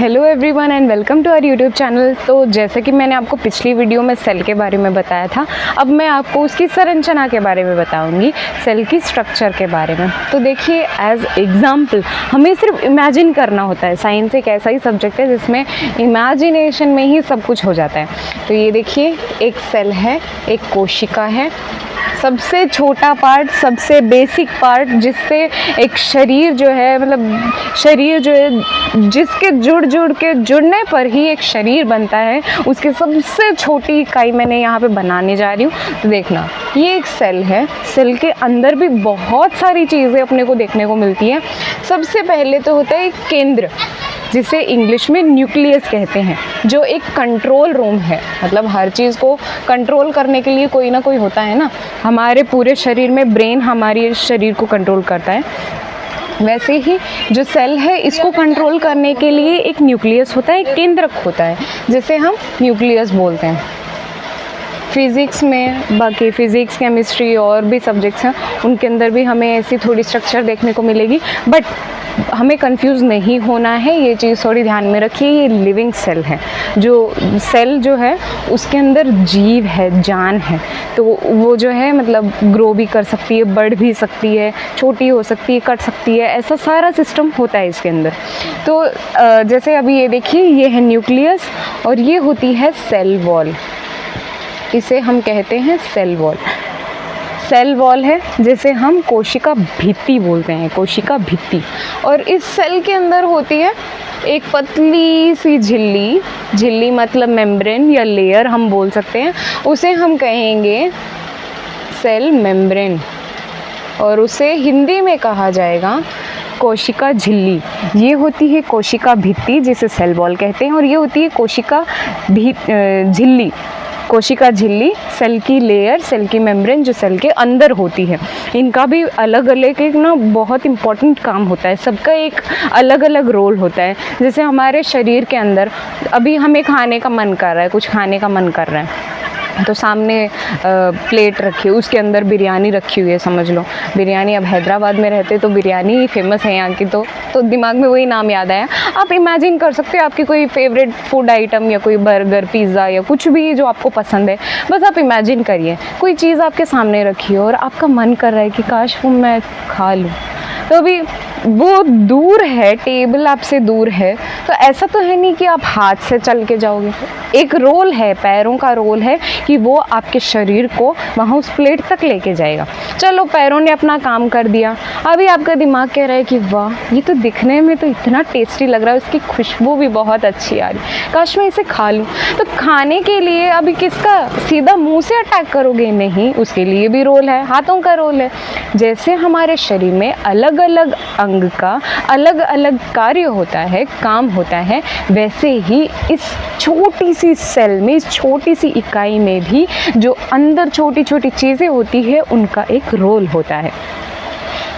Hello everyone and welcome to our YouTube channel. तो जैसे कि मैंने आपको पिछली वीडियो में सेल के बारे में बताया था, अब मैं आपको उसकी संरचना के बारे में बताऊंगी, सेल की स्ट्रक्चर के बारे में। तो देखिए, एज एग्जाम्पल हमें सिर्फ इमेजिन करना होता है। साइंस एक ऐसा ही सब्जेक्ट है जिसमें इमेजिनेशन में ही सब कुछ हो जाता है। तो ये देखिए, एक सेल है, एक कोशिका है, सबसे छोटा पार्ट, सबसे बेसिक पार्ट, जिससे एक शरीर जो है, मतलब शरीर जो है जिसके जुड़ने पर ही एक शरीर बनता है, उसकी सबसे छोटी इकाई मैंने यहाँ पे बनाने जा रही हूँ। तो देखना, ये एक सेल है। सेल के अंदर भी बहुत सारी चीज़ें अपने को देखने को मिलती हैं। सबसे पहले तो होता है एक केंद्र, जिसे इंग्लिश में न्यूक्लियस कहते हैं, जो एक कंट्रोल रूम है। मतलब हर चीज़ को कंट्रोल करने के लिए कोई ना कोई होता है ना। हमारे पूरे शरीर में ब्रेन हमारे शरीर को कंट्रोल करता है, वैसे ही जो सेल है इसको कंट्रोल करने के लिए एक न्यूक्लियस होता है, एक केंद्रक होता है, जिसे हम न्यूक्लियस बोलते हैं। फिज़िक्स में, बाकी फ़िज़िक्स, केमिस्ट्री और भी सब्जेक्ट्स हैं, उनके अंदर भी हमें ऐसी थोड़ी स्ट्रक्चर देखने को मिलेगी। बट हमें कंफ्यूज नहीं होना है, ये चीज़ थोड़ी ध्यान में रखिए। ये लिविंग सेल है। जो सेल जो है उसके अंदर जीव है, जान है। तो वो जो है मतलब ग्रो भी कर सकती है, बढ़ भी सकती है, छोटी हो सकती है, कट सकती है, ऐसा सारा सिस्टम होता है इसके अंदर। तो जैसे अभी ये देखिए, ये है न्यूक्लियस और ये होती है सेल वॉल। इसे हम कहते हैं सेल वॉल। सेल वॉल है जिसे हम कोशिका भित्ति बोलते हैं, कोशिका भित्ति। और इस सेल के अंदर होती है एक पतली सी झिल्ली, झिल्ली मतलब मेम्ब्रेन या लेयर हम बोल सकते हैं, उसे हम कहेंगे सेल मेम्ब्रेन, और उसे हिंदी में कहा जाएगा कोशिका झिल्ली। ये होती है कोशिका भित्ति, जिसे सेल वॉल कहते हैं, और ये होती है कोशिका झिल्ली। कोशिका झिल्ली सेल की लेयर, सेल की मेम्ब्रेन जो सेल के अंदर होती है। इनका भी अलग अलग एक ना बहुत इम्पॉर्टेंट काम होता है, सबका एक अलग अलग रोल होता है। जैसे हमारे शरीर के अंदर अभी हमें खाने का मन कर रहा है, कुछ खाने का मन कर रहा है, तो सामने प्लेट रखी है, उसके अंदर बिरयानी रखी हुई है, समझ लो बिरयानी। अब हैदराबाद में रहते तो बिरयानी ही फेमस है यहाँ की, तो दिमाग में वही नाम याद आया। आप इमेजिन कर सकते हो आपकी कोई फेवरेट फूड आइटम या कोई बर्गर, पिज़्ज़ा या कुछ भी जो आपको पसंद है, बस आप इमेजिन करिए कोई चीज़ आपके सामने रखी हो और आपका मन कर रहा है कि काश वो मैं खा लूँ। तो अभी वो दूर है, टेबल आपसे दूर है, तो ऐसा तो है नहीं कि आप हाथ से चल के जाओगे। एक रोल है, पैरों का रोल है कि वो आपके शरीर को वहाँ उस प्लेट तक लेके जाएगा। चलो, पैरों ने अपना काम कर दिया। अभी आपका दिमाग कह रहा है कि वाह, ये तो दिखने में तो इतना टेस्टी लग रहा है, उसकी खुशबू भी बहुत अच्छी आ रही, काश मैं इसे खा लूँ। तो खाने के लिए अभी किसका सीधा मुँह से अटैक करोगे? नहीं, उसके लिए भी रोल है, हाथों का रोल है। जैसे हमारे शरीर में अलग अलग अंग का अलग अलग कार्य होता है, काम होता है, वैसे ही इस छोटी सी सेल में, इस छोटी सी इकाई में भी जो अंदर छोटी छोटी चीज़ें होती है, उनका एक रोल होता है।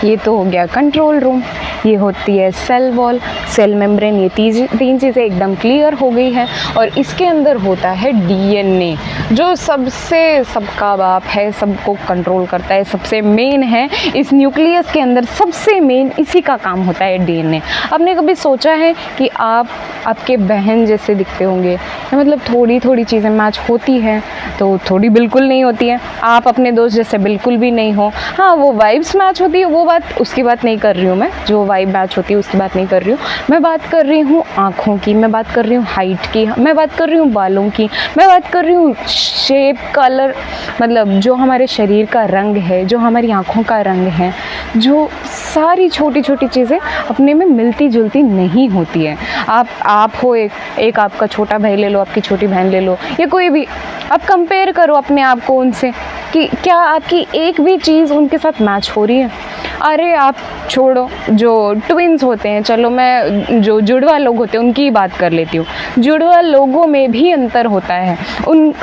ये तो हो गया कंट्रोल रूम, ये होती है सेल वॉल, सेल मेम्ब्रेन। ये तीन चीज़ें एकदम क्लियर हो गई है। और इसके अंदर होता है डीएनए, जो सबका बाप है, सबको कंट्रोल करता है, सबसे मेन है। इस न्यूक्लियस के अंदर सबसे मेन इसी का काम होता है, डीएनए। आपने कभी सोचा है कि आपके बहन जैसे दिखते होंगे? मतलब थोड़ी थोड़ी चीज़ें मैच होती हैं, तो थोड़ी बिल्कुल नहीं होती हैं। आप अपने दोस्त जैसे बिल्कुल भी नहीं हो। हाँ, वो वाइब्स मैच होती है, वो बात, उसकी बात नहीं कर रही हूँ मैं। जो वाइब मैच होती है उसकी बात नहीं कर रही हूँ मैं। बात कर रही हूँ आँखों की, मैं बात कर रही हूँ हाइट की, मैं बात कर रही हूँ बालों की, मैं बात कर रही हूँ शेप, कलर, मतलब जो हमारे शरीर का रंग है, जो हमारी आँखों का रंग है, जो सारी छोटी छोटी चीज़ें अपने में मिलती जुलती नहीं होती है। आप हो एक आपका छोटा भाई ले लो, आपकी छोटी बहन ले लो, या कोई भी, आप कंपेयर करो अपने आप को उनसे कि क्या आपकी एक भी चीज़ उनके साथ मैच हो रही है। अरे आप छोड़ो, जो ट्विन्स होते हैं, चलो मैं जो जुड़वा लोग होते हैं उनकी ही बात कर लेती हूँ। जुड़वा लोगों में भी अंतर होता है।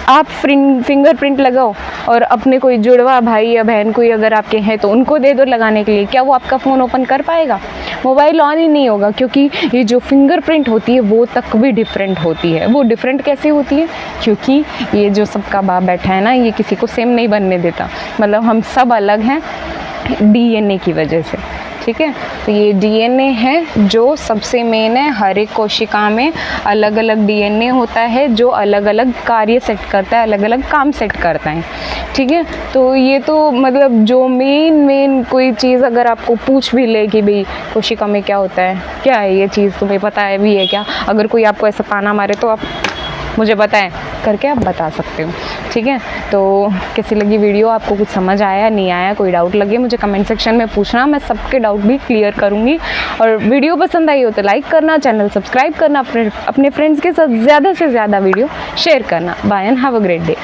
आप फिंगरप्रिंट लगाओ और अपने कोई जुड़वा भाई या बहन कोई अगर आपके हैं तो उनको दे दो लगाने के लिए, क्या वो आपका फ़ोन ओपन कर पाएगा? मोबाइल ऑन ही नहीं होगा, क्योंकि ये जो फिंगरप्रिंट होती है वो तक भी डिफरेंट होती है। वो डिफरेंट कैसे होती है? क्योंकि ये जो सबका बाप बैठा है ना, ये किसी को सेम नहीं बनने देता। मतलब हम सब अलग हैं डीएनए की वजह से, ठीक ठीक है। तो ये डीएनए है जो सबसे मेन है। हर एक कोशिका में अलग अलग डीएनए होता है जो अलग अलग कार्य सेट करता है, अलग अलग काम सेट करता है, ठीक है। तो ये तो मतलब जो मेन कोई चीज़ अगर आपको पूछ भी ले कि भाई कोशिका में क्या होता है, क्या है ये चीज़, तुम्हें पता है भी है क्या, अगर कोई आपको ऐसा ताना मारे तो आप मुझे बताएं करके आप बता सकते हो, ठीक है। तो कैसी लगी वीडियो, आपको कुछ समझ आया नहीं आया, कोई डाउट लगे मुझे कमेंट सेक्शन में पूछना, मैं सबके डाउट भी क्लियर करूँगी। और वीडियो पसंद आई हो तो लाइक करना, चैनल सब्सक्राइब करना, अपने फ्रेंड्स के साथ ज़्यादा से ज़्यादा वीडियो शेयर करना। Bye and have a great day.